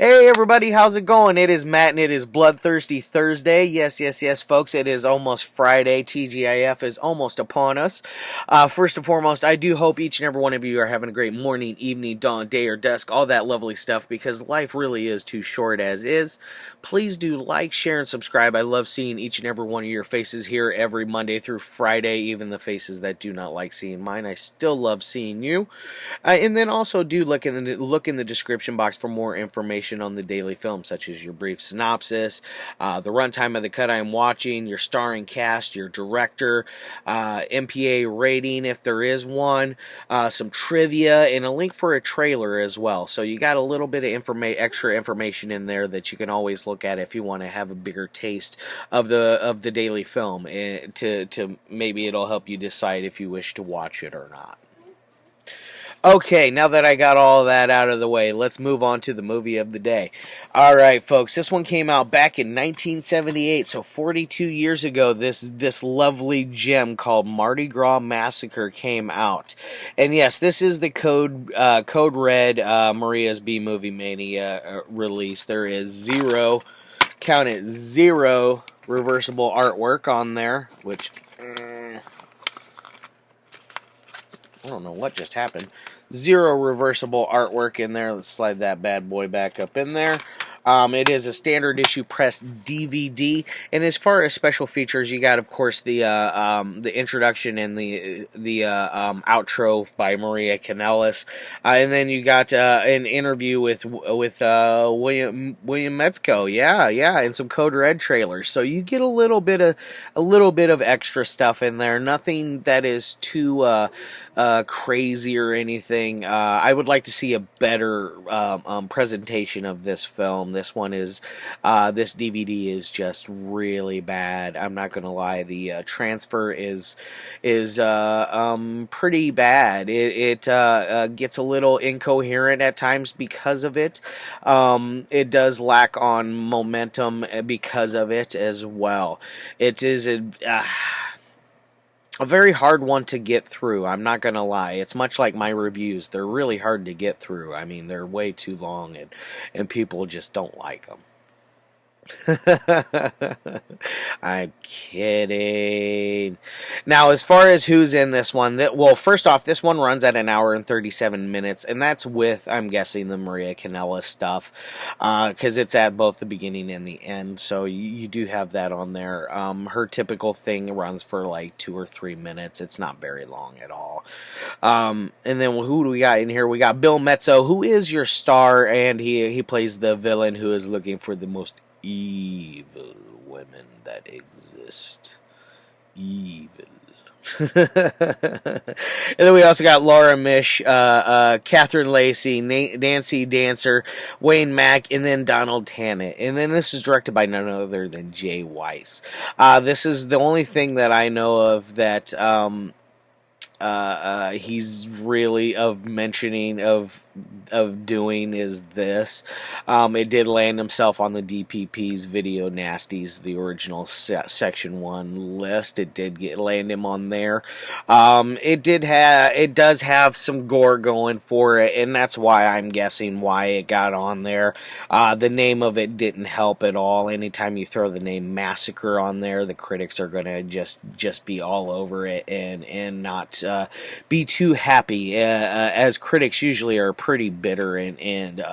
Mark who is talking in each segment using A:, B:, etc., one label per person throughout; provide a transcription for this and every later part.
A: Hey everybody, how's it going? It is Matt and it is Bloodthirsty Thursday. Yes, folks, it is almost Friday. TGIF is almost upon us. First and foremost, I do hope each and every one of you are having a great morning, evening, dawn, day, or dusk, all that lovely stuff, because life really is too short as is. Please do like, share, and subscribe. I love seeing each and every one of your faces here every Monday through Friday, even the faces that do not like seeing mine. I still love seeing you. And then also do look in the description box for more information on the daily film, such as your brief synopsis, the runtime of the cut I'm watching, your starring cast, your director, MPA rating if there is one, some trivia, and a link for a trailer as well. So you got a little bit of extra information in there that you can always look at if you want to have a bigger taste of the daily film, and to maybe it'll help you decide if you wish to watch it or not. Okay, now that I got all that out of the way, let's move on to the movie of the day. Alright, folks, this one came out back in 1978, so 42 years ago, this lovely gem called Mardi Gras Massacre came out. And yes, this is the Code Red Maria's B Movie Mania release. There is zero reversible artwork on there, which... I don't know what just happened. Zero reversible artwork in there. Let's slide that bad boy back up in there. It is a standard issue press DVD, and as far as special features, you got, of course, the introduction and the outro by Maria Kanellis, and then you got an interview with William Metzo, yeah, and some Code Red trailers. So you get a little bit of extra stuff in there. Nothing that is too crazy or anything. I would like to see a better presentation of this film. This DVD is just really bad. I'm not gonna lie. The transfer is pretty bad. It gets a little incoherent at times because of it. It does lack on momentum because of it as well. It is a very hard one to get through. I'm not gonna lie. It's much like my reviews. They're really hard to get through. I mean, they're way too long, and people just don't like them. I'm kidding. Now, as far as who's in this one, well, first off, this one runs at an hour and 37 minutes, and that's with, I'm guessing, the Maria Kanellis stuff, because it's at both the beginning and the end, so you do have that on there. Her typical thing runs for like 2 or 3 minutes. It's not very long at all. And then who do we got in here? We got Bill Metzo, who is your star, and he plays the villain who is looking for the most evil women that exist. Evil. And then we also got Laura Misch, Cathryn, Lacey, Nancy Dancer, Wayne Mack, and then Donald Tanet. And then this is directed by none other than Jay Weis. This is the only thing that I know of that he's really of mentioning of doing is this. It did land himself on the DPP's Video Nasties, the original Section 1 list. It did land him on there. It does have some gore going for it, and that's why I'm guessing why it got on there. The name of it didn't help at all. Anytime you throw the name Massacre on there, the critics are gonna just be all over it and not be too happy, as critics usually are pretty bitter and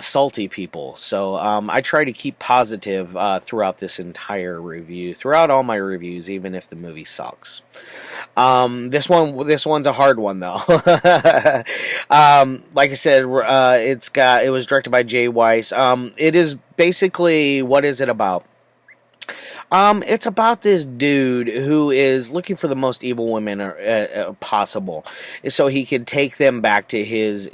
A: salty people. So I try to keep positive throughout this entire review, throughout all my reviews, even if the movie sucks. This one's a hard one though. Like I said, it was directed by Jay Weis. It is basically, what is it about? It's about this dude who is looking for the most evil women possible, so he can take them back to his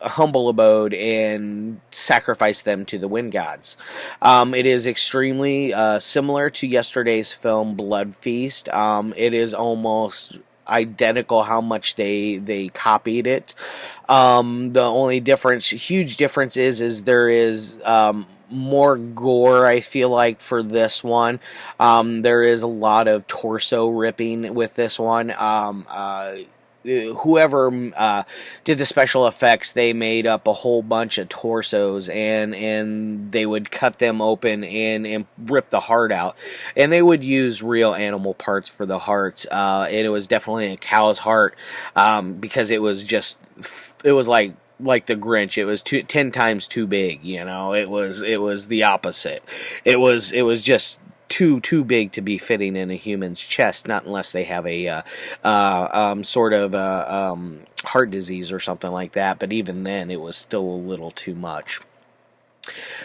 A: humble abode and sacrifice them to the wind gods. It is extremely similar to yesterday's film Blood Feast. It is almost identical how much they copied it. The only huge difference is there is more gore, I feel like, for this one. There is a lot of torso ripping with this one. whoever did the special effects, they made up a whole bunch of torsos, and they would cut them open and rip the heart out, and they would use real animal parts for the hearts. It was definitely a cow's heart, because it was like the Grinch. It was 10 times too big. It was the opposite. It was just too big to be fitting in a human's chest, not unless they have a sort of heart disease or something like that. But even then, it was still a little too much.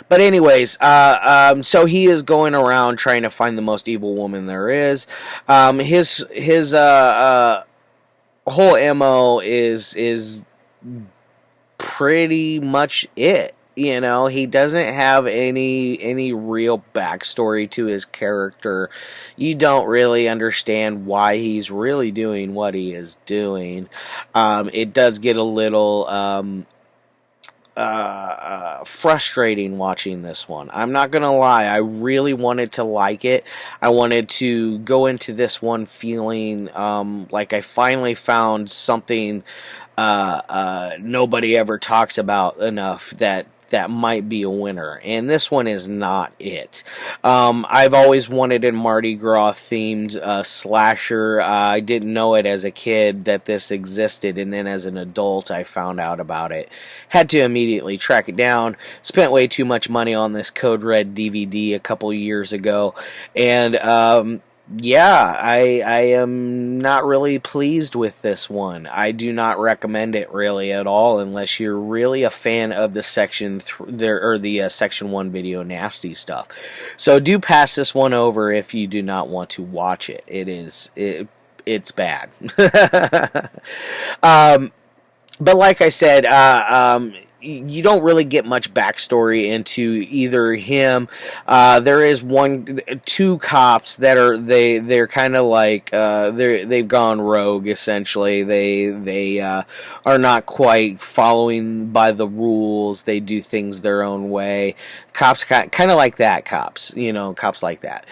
A: But anyways, so he is going around trying to find the most evil woman there is. His whole MO is pretty much it. He doesn't have any real backstory to his character. You don't really understand why he's really doing what he is doing. It does get a little frustrating watching this one. I'm not gonna lie, I really wanted to like it. I wanted to go into this one feeling like I finally found something nobody ever talks about enough that might be a winner, and this one is not it. I've always wanted a Mardi Gras themed slasher. I didn't know it as a kid that this existed, and then as an adult I found out about it. Had to immediately track it down. Spent way too much money on this Code Red DVD a couple years ago, and yeah, I am not really pleased with this one. I do not recommend it really at all unless you're really a fan of the Section 1 video nasty stuff. So do pass this one over if you do not want to watch it. It's bad. But like I said, you don't really get much backstory into either him. There is two cops that they're kind of like they've gone rogue essentially. They are not quite following by the rules. They do things their own way. Cops kind of like that. Cops like that.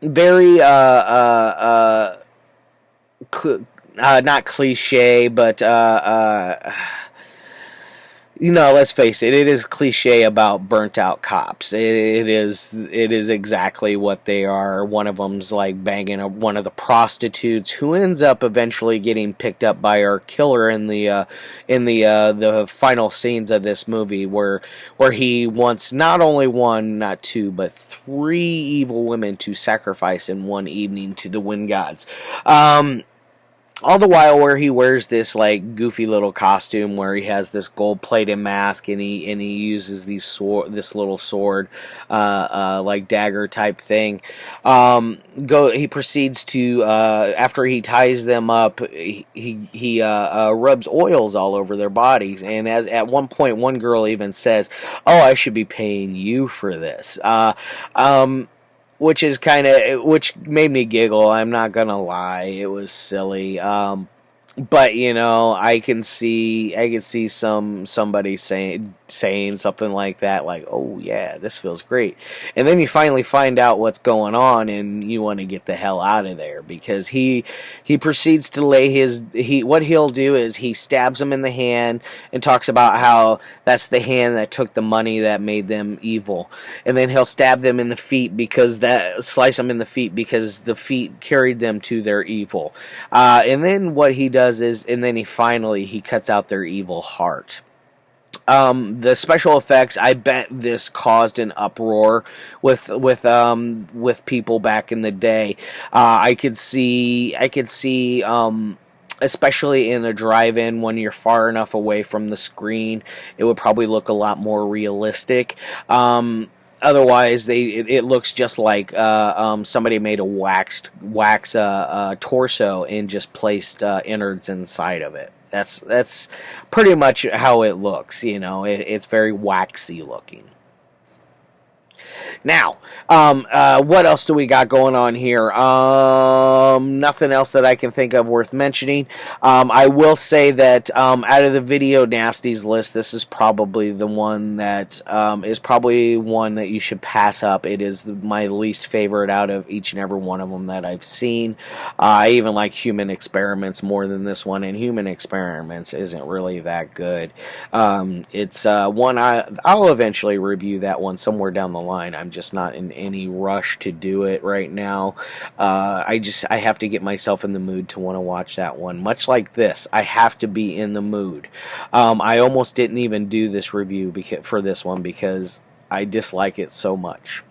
A: Very not cliche, but let's face it, it is cliche about burnt out cops. It is exactly what they are. One of them's like banging one of the prostitutes, who ends up eventually getting picked up by our killer in the final scenes of this movie, where he wants not only one, not two, but 3 evil women to sacrifice in one evening to the wind gods. All the while where he wears this like goofy little costume where he has this gold-plated mask, and he uses this little sword, like dagger type thing. He proceeds to after he ties them up, he rubs oils all over their bodies, and at one point one girl even says, "Oh, I should be paying you for this." Which made me giggle. I'm not gonna lie, it was silly. But I can see somebody saying something like that, like, "Oh yeah, this feels great," and then you finally find out what's going on, and you want to get the hell out of there, because he proceeds to what he'll do is he stabs him in the hand and talks about how that's the hand that took the money that made them evil, and then he'll stab them in the feet slice them in the feet because the feet carried them to their evil, and then what he does is, and then he cuts out their evil heart. The special effects, I bet this caused an uproar with people back in the day. I could see, especially in a drive-in, when you're far enough away from the screen, it would probably look a lot more realistic. Otherwise, it looks just like somebody made a wax torso and just placed innards inside of it. That's pretty much how it looks. It's very waxy looking. Now, what else do we got going on here? Nothing else that I can think of worth mentioning. I will say that out of the video nasties list, this is probably the one that is probably one that you should pass up. It is my least favorite out of each and every one of them that I've seen. I even like Human Experiments more than this one, and Human Experiments isn't really that good. It's one I'll eventually review that one somewhere down the line. I'm just not in any rush to do it right now. I have to get myself in the mood to want to watch that one. Much like this, I have to be in the mood. I almost didn't even do this review for this one because I dislike it so much.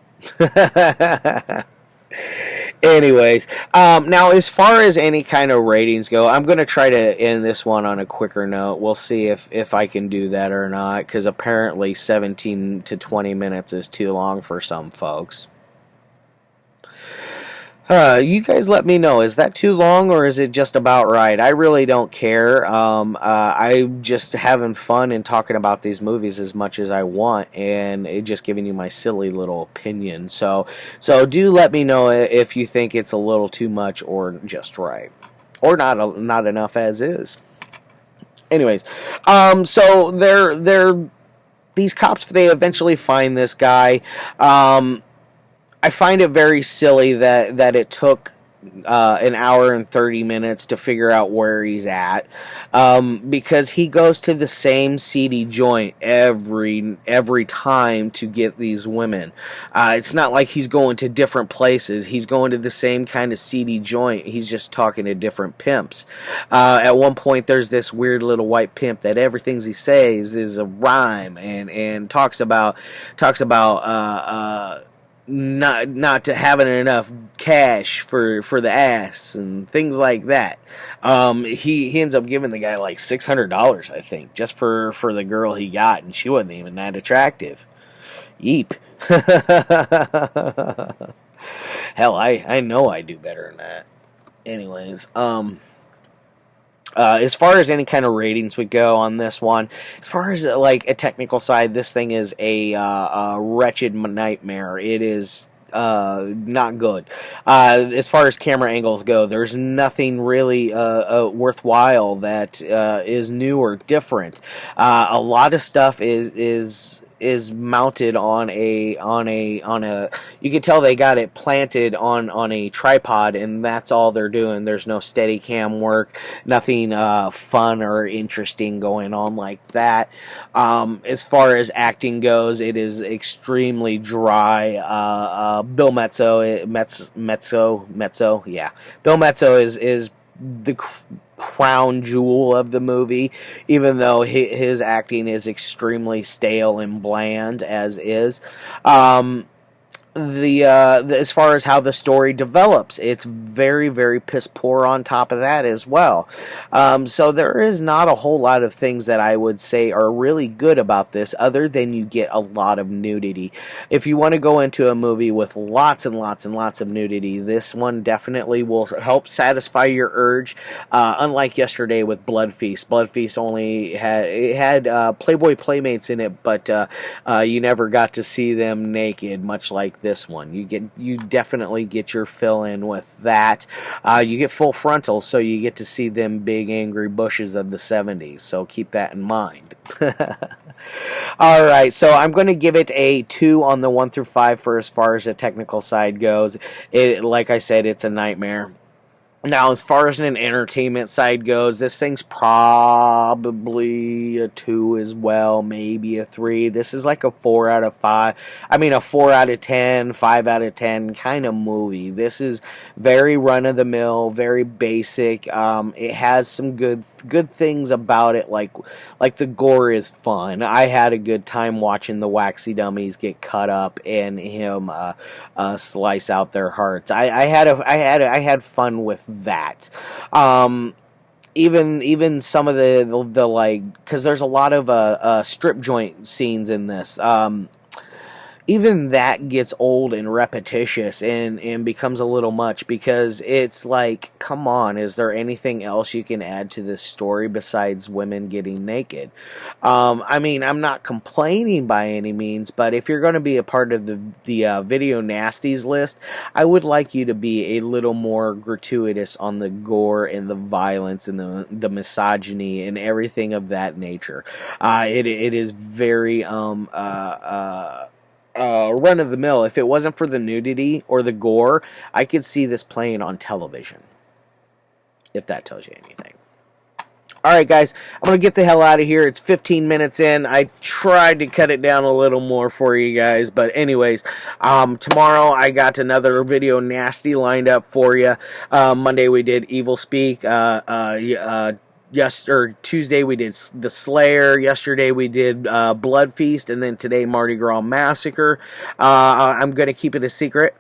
A: Anyways, now as far as any kind of ratings go, I'm going to try to end this one on a quicker note. We'll see if I can do that or not, because apparently 17 to 20 minutes is too long for some folks. You guys let me know. Is that too long, or is it just about right? I really don't care. I'm just having fun and talking about these movies as much as I want, and just giving you my silly little opinion. So do let me know if you think it's a little too much or just right, or not enough as is. Anyways, so these cops, they eventually find this guy. I find it very silly that it took an hour and 30 minutes to figure out where he's at, because he goes to the same seedy joint every time to get these women. It's not like he's going to different places. He's going to the same kind of seedy joint. He's just talking to different pimps. At one point, there's this weird little white pimp that everything he says is a rhyme and talks about not to having enough cash for the ass and things like that. He ends up giving the guy like $600, I think, just for the girl he got, and she wasn't even that attractive. Yeep. Hell, I know I do better than that. Anyways, as far as any kind of ratings would go on this one, as far as like a technical side, this thing is a wretched nightmare. It is not good. As far as camera angles go, there's nothing really worthwhile that is new or different. A lot of stuff is mounted on a you can tell they got it planted on a tripod, and that's all they're doing. There's no steady cam work, nothing fun or interesting going on like that. As far as acting goes, it is extremely dry. Bill Metzo, yeah. Bill Metzo is the crown jewel of the movie, even though his acting is extremely stale and bland as is. As far as how the story develops, it's very, very piss poor on top of that as well. So there is not a whole lot of things that I would say are really good about this, other than you get a lot of nudity. If you want to go into a movie with lots and lots and lots of nudity, this one definitely will help satisfy your urge. Unlike yesterday with Blood Feast. Blood Feast only had Playboy Playmates in it, but you never got to see them naked, much like this one. You definitely get your fill in with that. You get full frontal, so you get to see them big angry bushes of the 70s, so keep that in mind. Alright, so I'm going to give it a 2 on the 1 through 5 for as far as the technical side goes. Like I said, it's a nightmare. Now, as far as an entertainment side goes, this thing's probably a 2 as well, maybe a 3. This is like a 4 out of 5. I mean, a 4 out of 10, 5 out of 10 kind of movie. This is very run-of-the-mill, very basic. It has some good things about it, like the gore is fun. I had a good time watching the waxy dummies get cut up and him slice out their hearts. I had fun with that. Even some of the like, because there's a lot of strip joint scenes in this. even that gets old and repetitious and becomes a little much, because it's like, come on, is there anything else you can add to this story besides women getting naked? I mean, I'm not complaining by any means, but if you're going to be a part of the video nasties list, I would like you to be a little more gratuitous on the gore and the violence and the misogyny and everything of that nature. It is very run of the mill. If it wasn't for the nudity or the gore, I could see this playing on television. If that tells you anything. Alright, guys, I'm going to get the hell out of here. It's 15 minutes in. I tried to cut it down a little more for you guys. But anyways, tomorrow I got another video nasty lined up for you. Monday we did Evil Speak. Tuesday we did The Slayer. Yesterday we did Blood Feast. And then today Mardi Gras Massacre. I'm going to keep it a secret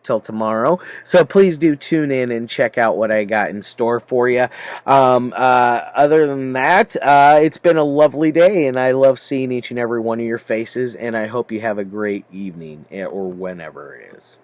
A: till tomorrow, so please do tune in and check out what I got in store for you. Other than that, it's been a lovely day, and I love seeing each and every one of your faces, and I hope you have a great evening, or whenever it is.